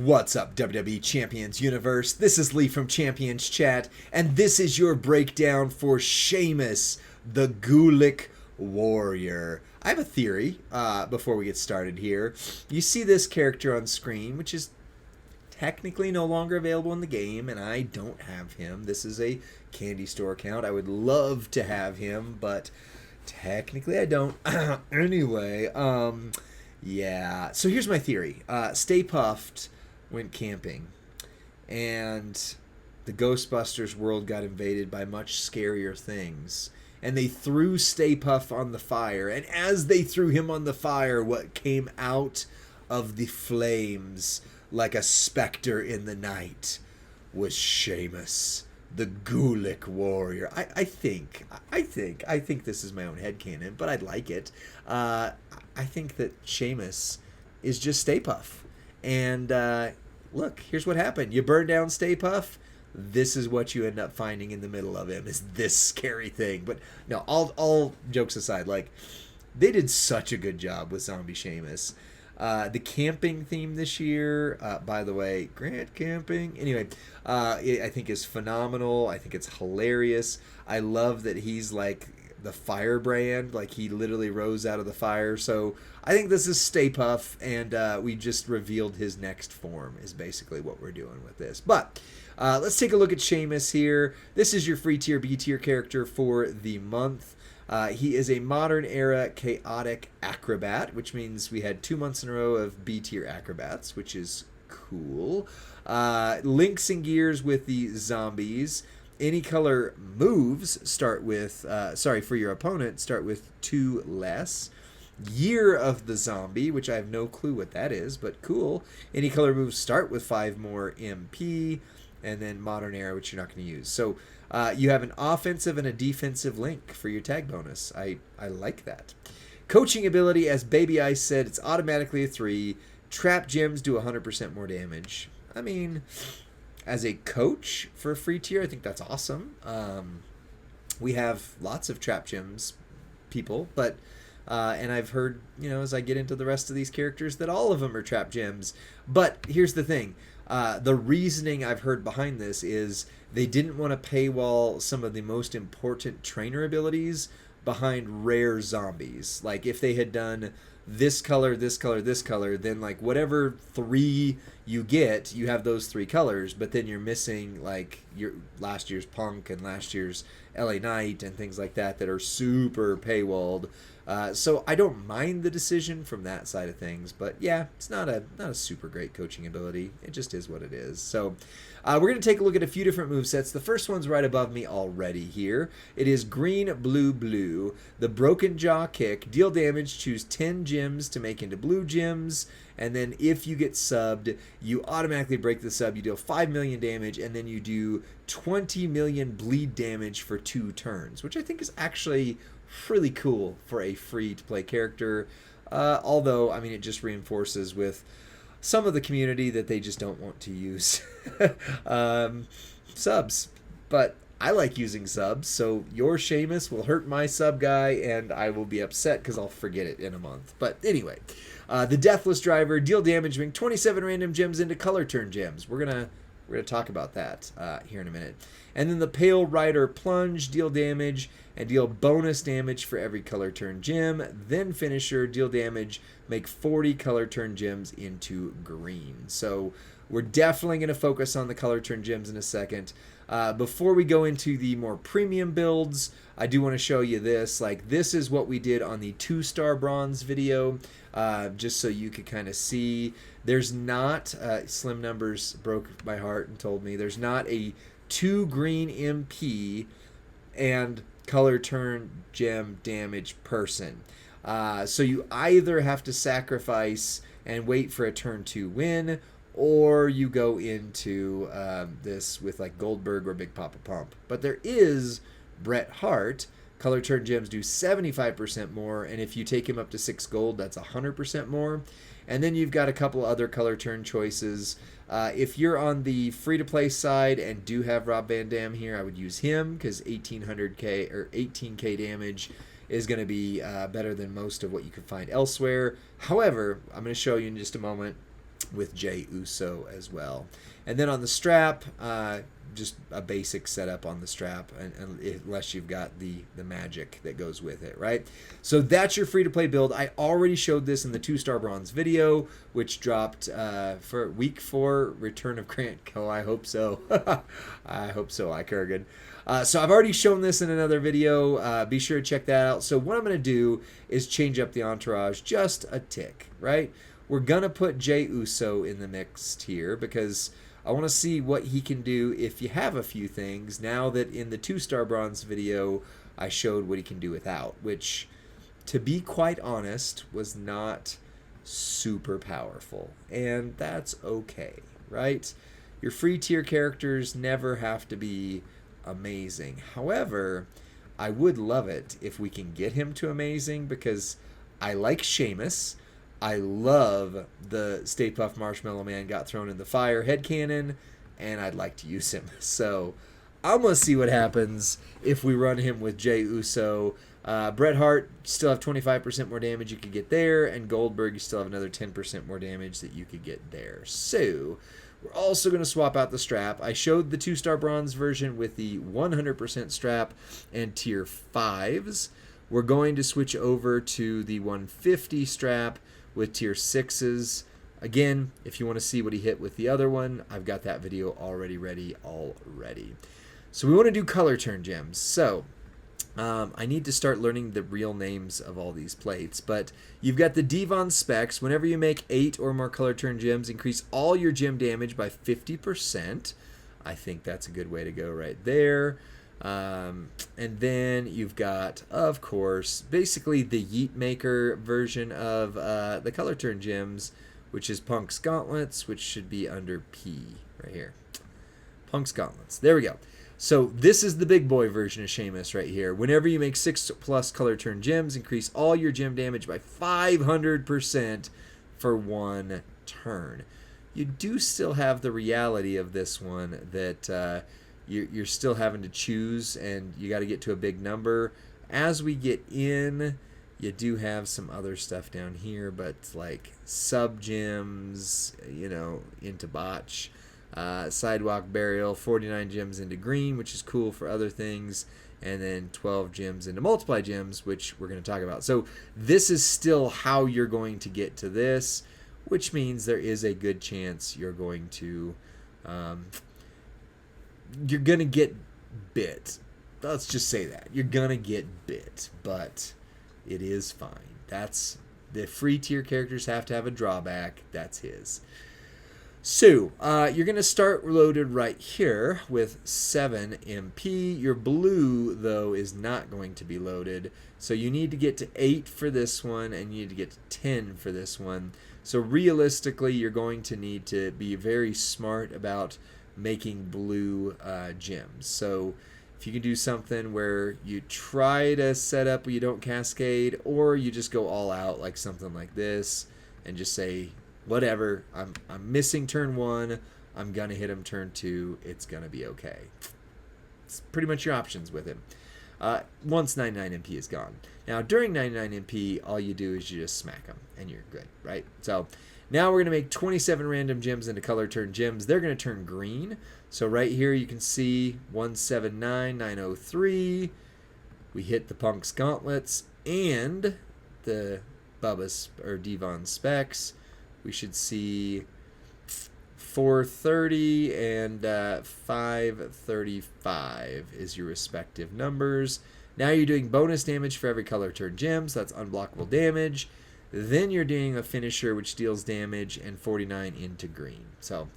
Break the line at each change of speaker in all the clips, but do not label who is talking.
What's up, WWE Champions Universe? This is Lee from Champions Chat, and this is your breakdown for Sheamus, the Ghoulic Warrior. I have a theory before we get started here. You see this character on screen, which is technically no longer available in the game, and I don't have him. This is a candy store account. I would love to have him, but technically I don't. Anyway, yeah. So here's my theory. Stay Puft went camping, and the Ghostbusters world got invaded by much scarier things. And they threw Stay Puft on the fire, and as they threw him on the fire, what came out of the flames like a specter in the night was Sheamus, the Ghoulic Warrior. I think this is my own headcanon, but I'd like it. I think that Sheamus is just Stay Puft. And look, here's what happened. You burn down Stay Puft, this is what you end up finding in the middle of him, is this scary thing. But no, all jokes aside, like, they did such a good job with Zombie Sheamus. The camping theme this year, by the way, Grant camping. Anyway, I think is phenomenal. I think it's hilarious. I love that he's like the firebrand, like he literally rose out of the fire. So I think this is Stay Puft, and we just revealed his next form is basically what we're doing with this. But let's take a look at Sheamus here. This is your free tier, B tier character for the month. He is a modern era chaotic acrobat, which means we had 2 months in a row of B tier acrobats, which is cool. Links and gears with the zombies. Any color moves start with, for your opponent, start with 2 less. Year of the zombie, which I have no clue what that is, but cool. Any color moves start with 5 more MP. And then modern era, which you're not going to use. So you have an offensive and a defensive link for your tag bonus. I like that. Coaching ability, as Baby Ice said, it's automatically a 3. Trap gems do 100% more damage. I mean, as a coach for a free tier, I think that's awesome. We have lots of trap gems people, but and I've heard, as I get into the rest of these characters, that all of them are trap gems. But here's the thing. The reasoning I've heard behind this is they didn't want to paywall some of the most important trainer abilities behind rare zombies. Like, if they had done this color, this color, this color, then like whatever 3 you get, you have those 3 colors, but then you're missing like your last year's Punk and last year's LA Knight and things like that that are super paywalled. So I don't mind the decision from that side of things, but yeah, it's not a super great coaching ability. It just is what it is. So we're going to take a look at a few different movesets. The first one's right above me already here. It is green, blue, blue. The Broken Jaw Kick. Deal damage, choose 10 gems to make into blue gems. And then if you get subbed, you automatically break the sub. You deal 5 million damage, and then you do 20 million bleed damage for 2 turns, which I think is actually really cool for a free-to-play character. Although, I mean, it just reinforces with some of the community that they just don't want to use subs. But I like using subs, so your Sheamus will hurt my sub guy, and I will be upset because I'll forget it in a month. But anyway, the Deathless Driver, deal damage, bring 27 random gems into color turn gems. We're gonna talk about that here in a minute. And then the Pale Rider Plunge, deal damage and deal bonus damage for every color turn gem. Then Finisher, deal damage, make 40 color turn gems into green. So we're definitely going to focus on the color turn gems in a second. Before we go into the more premium builds, I do want to show you this. Like, this is what we did on the 2-star bronze video, just so you could kind of see. There's not, Slim Numbers broke my heart and told me, there's not a 2 green MP and color turn gem damage person. So you either have to sacrifice and wait for a turn 2 win, or you go into this with like Goldberg or Big Papa Pump. But there is Bret Hart. Color turn gems do 75% more, and if you take him up to 6 gold, that's 100% more. And then you've got a couple other color turn choices. If you're on the free-to-play side and do have Rob Van Dam here, I would use him because 1800k or 18k damage is going to be better than most of what you could find elsewhere. However, I'm going to show you in just a moment. with Jey Uso as well. And then on the strap, just a basic setup on the strap, unless you've got the magic that goes with it, right? So that's your free-to-play build. I already showed this in the 2-star bronze video, which dropped for week 4, Return of Grant Coe. I hope so. I hope so, Kurgan. So I've already shown this in another video. Be sure to check that out. So what I'm going to do is change up the entourage just a tick, right? We're going to put Jey Uso in the mix here because I want to see what he can do if you have a few things, now that in the 2-star bronze video I showed what he can do without, which, to be quite honest, was not super powerful. And that's okay, right? Your free tier characters never have to be amazing. However, I would love it if we can get him to amazing, because I like Sheamus. I love the Stay Puft Marshmallow Man got thrown in the fire headcanon, and I'd like to use him. So I'm going to see what happens if we run him with Jey Uso. Bret Hart, still have 25% more damage you could get there, and Goldberg, you still have another 10% more damage that you could get there. So we're also going to swap out the strap. I showed the 2-star bronze version with the 100% strap and tier 5s. We're going to switch over to the 150 strap with tier 6s. Again, if you want to see what he hit with the other one, I've got that video ready already. So we want to do color turn gems. So I need to start learning the real names of all these plates, but you've got the Devon specs. Whenever you make 8 or more color turn gems, increase all your gem damage by 50%. I think that's a good way to go right there. And then you've got, of course, basically the Yeet Maker version of the color turn gems, which is Punk's Gauntlets, which should be under P right here. Punk's Gauntlets. There we go. So this is the big boy version of Sheamus right here. Whenever you make 6+ color turn gems, increase all your gem damage by 500% for 1 turn. You do still have the reality of this one that you're still having to choose, and you got to get to a big number. As we get in, you do have some other stuff down here, but like sub gems, into botch. Sidewalk Burial, 49 gems into green, which is cool for other things, and then 12 gems into multiply gems, which we're going to talk about. So this is still how you're going to get to this, which means there is a good chance you're going to get bit. Let's just say that. You're going to get bit, but it is fine. That's the free tier characters have to have a drawback. That's his. So, you're going to start loaded right here with 7 MP. Your blue, though, is not going to be loaded. So you need to get to 8 for this one, and you need to get to 10 for this one. So realistically, you're going to need to be very smart about making blue gems. So if you can do something where you try to set up where you don't cascade, or you just go all out like something like this and just say, whatever, I'm missing turn 1, I'm going to hit him turn 2, it's going to be okay. It's pretty much your options with him. Once 99 MP is gone. Now, during 99 MP, all you do is you just smack him, and you're good, right? So now we're going to make 27 random gems into color turn gems. They're going to turn green. So right here you can see 179903. We hit the Punk's Gauntlets and the Bubba's or Devon specs. We should see 430 and 535 is your respective numbers. Now you're doing bonus damage for every color turn gem, so that's unblockable damage. Then you're doing a finisher which deals damage and 49 into green. So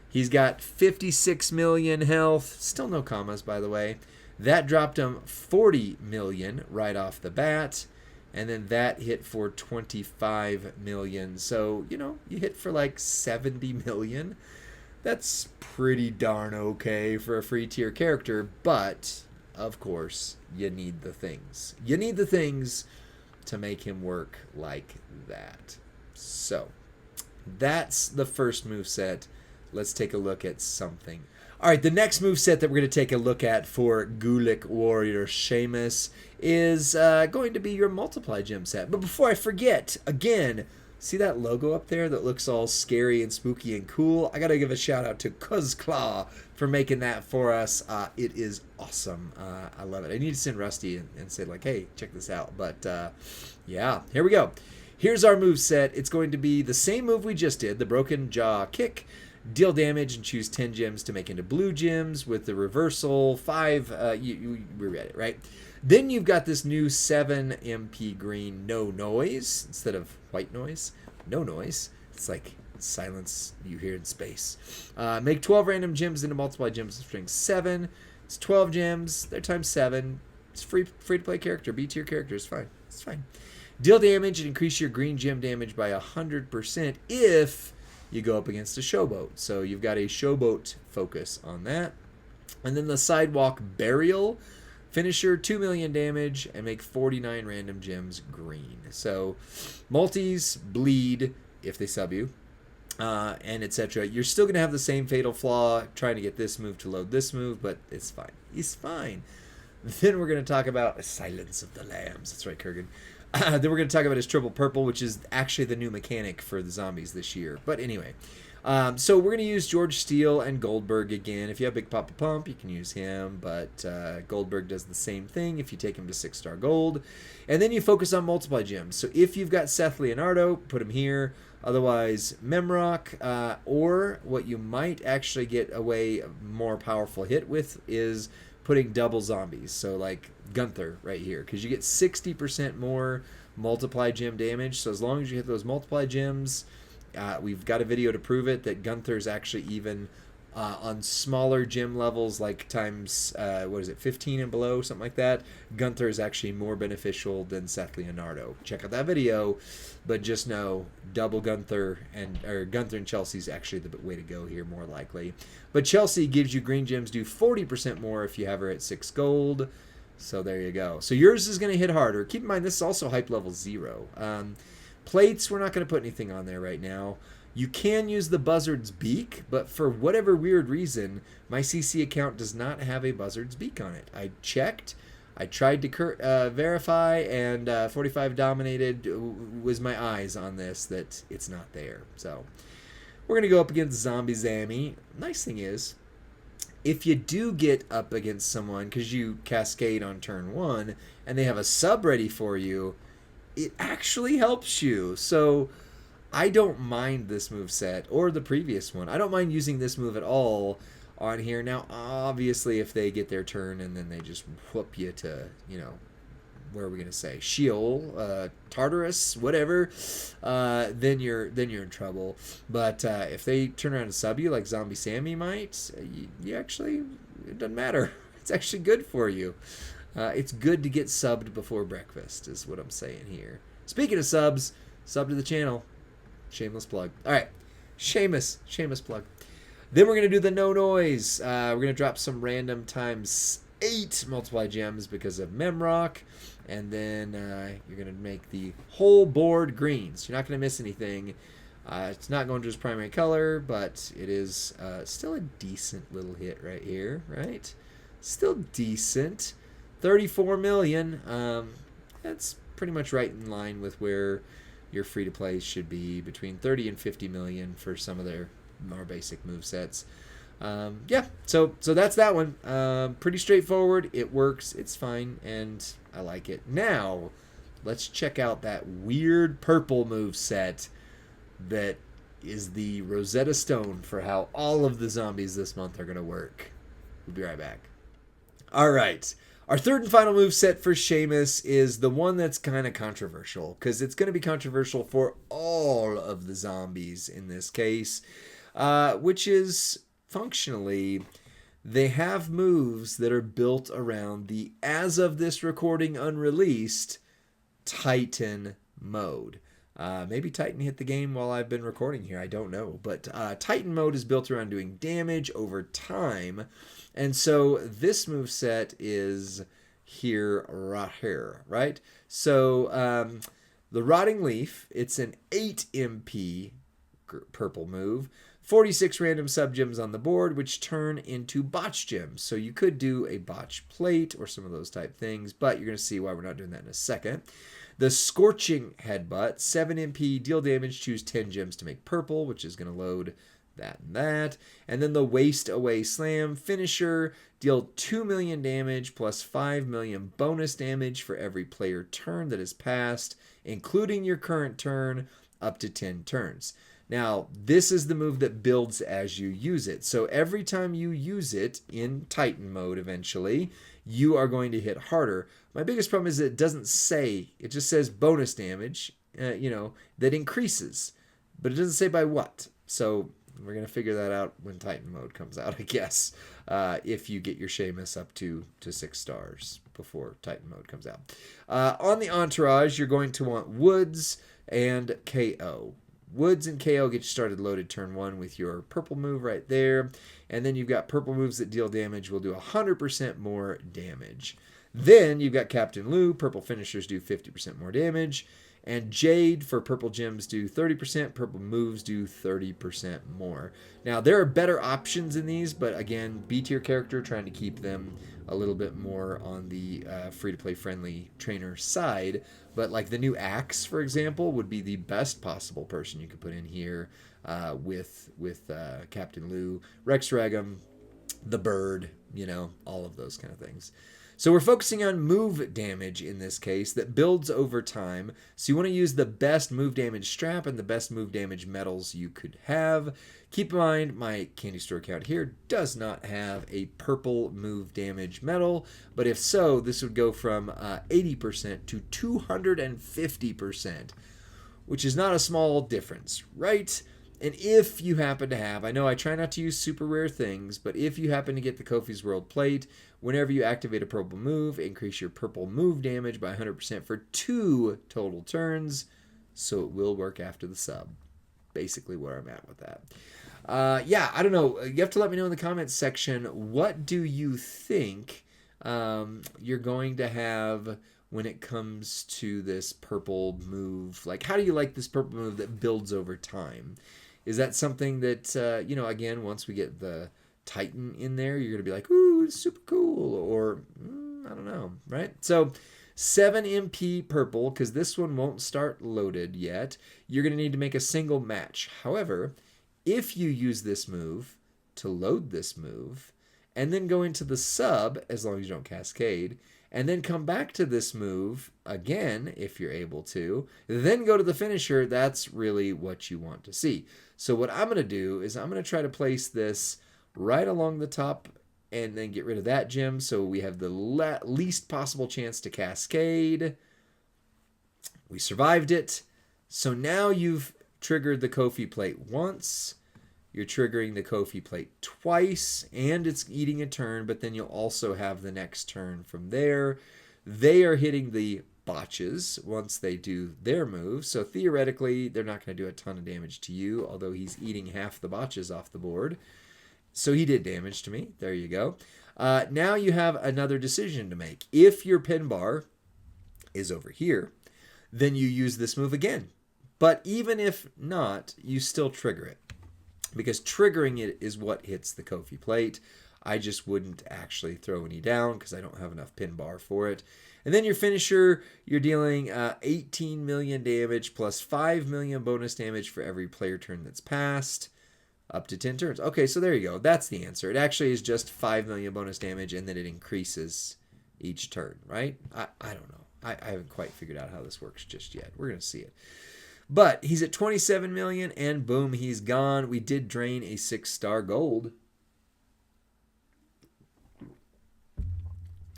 he's got 56 million health. Still no commas, by the way. That dropped him 40 million right off the bat. And then that hit for 25 million. So, you hit for like 70 million. That's pretty darn okay for a free tier character. But, of course, you need the things. You need the things to make him work like that. So, that's the first moveset. Let's take a look at something. All right, the next moveset that we're going to take a look at for Ghoulic Warrior Sheamus is going to be your multiply gem set. But before I forget, again, See that logo up there that looks all scary and spooky and cool? I got to give a shout out to Cuzclaw for making that for us. It is awesome. I love it. I need to send Rusty and say, like, hey, check this out. But yeah, here we go. Here's our move set. It's going to be the same move we just did, the Broken Jaw Kick. Deal damage and choose 10 gems to make into blue gems with the reversal. 5, we read it, right? Then you've got this new 7 MP green no noise instead of white noise. No noise. It's like silence you hear in space. Make 12 random gems into multiply gems of string 7. It's 12 gems. They're times 7. It's free to play character. B tier character is fine. It's fine. Deal damage and increase your green gem damage by 100% if you go up against a showboat. So you've got a showboat focus on that. And then the Sidewalk Burial. Finisher, 2 million damage, and make 49 random gems green. So multis bleed if they sub you, and etc. You're still going to have the same fatal flaw trying to get this move to load this move, but it's fine. It's fine. Then we're going to talk about Silence of the Lambs. That's right, Kurgan. Then we're going to talk about his triple purple, which is actually the new mechanic for the zombies this year. But anyway, so we're going to use George Steele and Goldberg again. If you have Big Papa Pump, you can use him, but Goldberg does the same thing if you take him to 6-star gold. And then you focus on multiply gems. So if you've got Seth Leonardo, put him here. Otherwise, Memrock, or what you might actually get away more powerful hit with is putting double zombies. So like Gunther right here, because you get 60% more multiply gem damage. So as long as you hit those multiply gems, we've got a video to prove it, that Gunther's actually even on smaller gem levels, like times, 15 and below, something like that. Gunther is actually more beneficial than Seth Leonardo. Check out that video, but just know double Gunther and Chelsea's actually the way to go here, more likely. But Chelsea gives you green gems do 40% more if you have her at 6 gold. So there you go. So yours is going to hit harder. Keep in mind, this is also hype level 0. Plates, we're not going to put anything on there right now. You can use the Buzzard's Beak, but for whatever weird reason, my CC account does not have a Buzzard's Beak on it. I checked. I tried to verify, and 45 Dominated was my eyes on this, that it's not there. So we're going to go up against Zombie Zammy. Nice thing is, if you do get up against someone, because you cascade on turn 1, and they have a sub ready for you, it actually helps you. So I don't mind this move set, or the previous one. I don't mind using this move at all on here. Now, obviously, if they get their turn and then they just whoop you to, where are we going to say? Sheol, Tartarus, whatever, then you're in trouble. But if they turn around and sub you like Zombie Sammy might, you actually, it doesn't matter. It's actually good for you. It's good to get subbed before breakfast, is what I'm saying here. Speaking of subs, sub to the channel. Shameless plug. All right, Sheamus plug. Then we're going to do the no noise. We're going to drop some random times 8 multiply gems because of Memrock. And then you're going to make the whole board greens. You're not going to miss anything. It's not going to his primary color, but it is still a decent little hit right here, right? Still decent. 34 million. That's pretty much right in line with where your free-to-play should be, between 30 and 50 million for some of their more basic movesets. Yeah, so that's that one. Pretty straightforward. It works. It's fine, and I like it. Now, let's check out that weird purple moveset that is the Rosetta Stone for how all of the zombies this month are going to work. We'll be right back. All right. Our third and final move set for Sheamus is the one that's kind of controversial, because it's going to be controversial for all of the zombies in this case, which is functionally, they have moves that are built around the, as of this recording unreleased, Titan mode. Maybe Titan hit the game while I've been recording here. I don't know. But Titan mode is built around doing damage over time. And so this moveset is here, right here, right? So the Rotting Leaf, it's an 8 MP purple move. 46 random sub-gems on the board, which turn into botch gems. So you could do a botch plate or some of those type things, but you're going to see why we're not doing that in a second. The Scorching Headbutt, 7 MP, deal damage, choose 10 gems to make purple, which is going to load that and that. And then the Waste Away Slam finisher, deal 2 million damage plus 5 million bonus damage for every player turn that is passed, including your current turn, up to 10 turns. Now, this is the move that builds as you use it. So every time you use it in Titan mode eventually, you are going to hit harder. My biggest problem is it doesn't say, it just says bonus damage, that increases. But it doesn't say by what. So we're going to figure that out when Titan mode comes out, I guess, if you get your Sheamus up to 6 stars before Titan mode comes out. On the entourage, you're going to want Woods and KO. Woods and KO get you started loaded turn 1 with your purple move right there. And then you've got purple moves that deal damage will do 100% more damage. Then you've got Captain Lou. Purple finishers do 50% more damage. And Jade for purple gems do 30%. Purple moves do 30% more. Now, there are better options in these, but again, B-tier character, trying to keep them a little bit more on the free-to-play friendly trainer side. But like the new Axe, for example, would be the best possible person you could put in here with Captain Lou, Rex Regum, the Bird, all of those kind of things. So we're focusing on move damage in this case that builds over time. So you want to use the best move damage strap and the best move damage medals you could have. Keep in mind, my candy store account here does not have a purple move damage medal, but if so, this would go from 80% to 250%, which is not a small difference, right? And if you happen to have, I know I try not to use super rare things, but if you happen to get the Kofi's World Plate, whenever you activate a purple move, increase your purple move damage by 100% for 2 total turns, so it will work after the sub. Basically where I'm at with that. I don't know. You have to let me know in the comments section, what do you think you're going to have when it comes to this purple move? Like, how do you like this purple move that builds over time? Is that something that, again, once we get the Titan in there, you're going to be like, ooh, it's super cool, or I don't know, right? So 7 MP purple, because this one won't start loaded yet, you're going to need to make a single match. However, if you use this move to load this move, and then go into the sub, as long as you don't cascade, and then come back to this move again, if you're able to, then go to the finisher, that's really what you want to see. So what I'm going to do is I'm going to try to place this right along the top and then get rid of that gem so we have the least possible chance to cascade. We survived it. So now you've triggered the Kofi plate once. You're triggering the Kofi plate twice, and it's eating a turn, but then you'll also have the next turn from there. They are hitting the botches once they do their move, so theoretically, they're not going to do a ton of damage to you, although he's eating half the botches off the board. So he did damage to me. There you go. Now you have another decision to make. If your pin bar is over here, then you use this move again. But even if not, you still trigger it, because triggering it is what hits the Kofi plate. I just wouldn't actually throw any down because I don't have enough pin bar for it. And then your finisher, you're dealing 18 million damage plus 5 million bonus damage for every player turn that's passed, up to 10 turns. Okay, so there you go. That's the answer. It actually is just 5 million bonus damage, and then it increases each turn, right? I don't know. I haven't quite figured out how this works just yet. We're going to see it. But he's at 27 million, and boom, he's gone. We did drain a 6-star gold.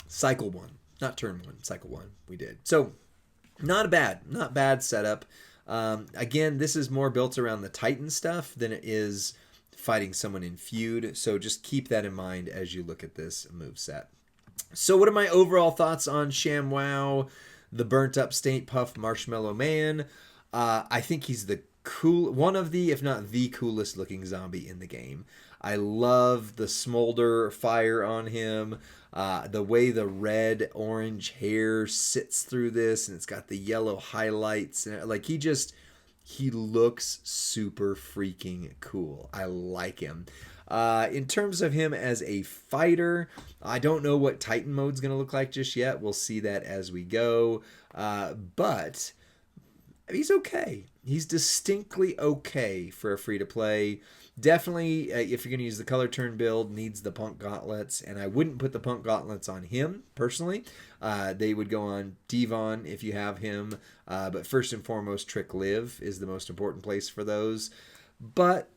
Cycle 1. Not turn 1, cycle 1. We did. So, not bad setup. Again, this is more built around the Titan stuff than it is fighting someone in feud. So just keep that in mind as you look at this moveset. So what are my overall thoughts on ShamWow, the burnt up Stay Puft Marshmallow Man? I think he's one of the, if not the coolest looking zombie in the game. I love the smolder fire on him. The way the red-orange hair sits through this, and it's got the yellow highlights. And like, he looks super freaking cool. I like him. In terms of him as a fighter, I don't know what Titan mode's going to look like just yet. We'll see that as we go. But he's okay. He's distinctly okay for a free-to-play. Definitely, if you're going to use the color turn build, needs the Punk Gauntlets, and I wouldn't put the Punk Gauntlets on him, personally. They would go on Devon if you have him, but first and foremost, Trick Live is the most important place for those. But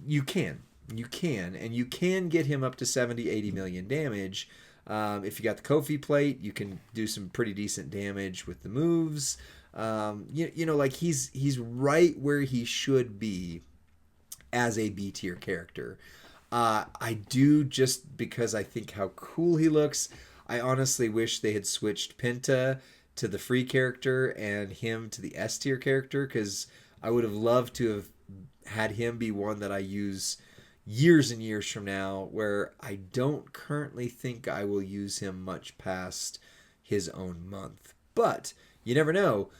you can, and you can get him up to 70, 80 million damage. If you got the Kofi plate, you can do some pretty decent damage with the moves. Like he's right where he should be as a B tier character. I do, just because I think how cool he looks. I honestly wish they had switched Penta to the free character and him to the S tier character, because I would have loved to have had him be one that I use years and years from now, where I don't currently think I will use him much past his own month. But you never know.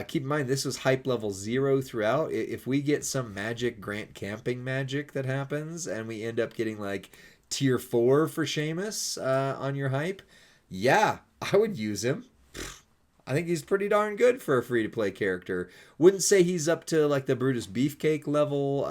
Keep in mind, this was hype level 0 throughout. If we get some magic Grant camping magic that happens and we end up getting like tier 4 for Sheamus on your hype, yeah, I would use him. I think he's pretty darn good for a free-to-play character. Wouldn't say he's up to like the Brutus Beefcake level,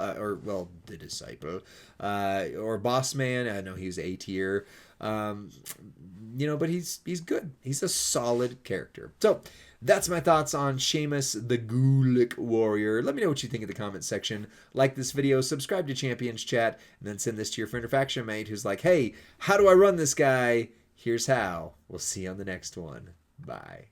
the Disciple, or Boss Man. I know he's A tier. But he's good. He's a solid character. So that's my thoughts on Sheamus, the Ghoulic Warrior. Let me know what you think in the comments section. Like this video, subscribe to Champions Chat, and then send this to your friend or faction mate who's like, hey, how do I run this guy? Here's how. We'll see you on the next one. Bye.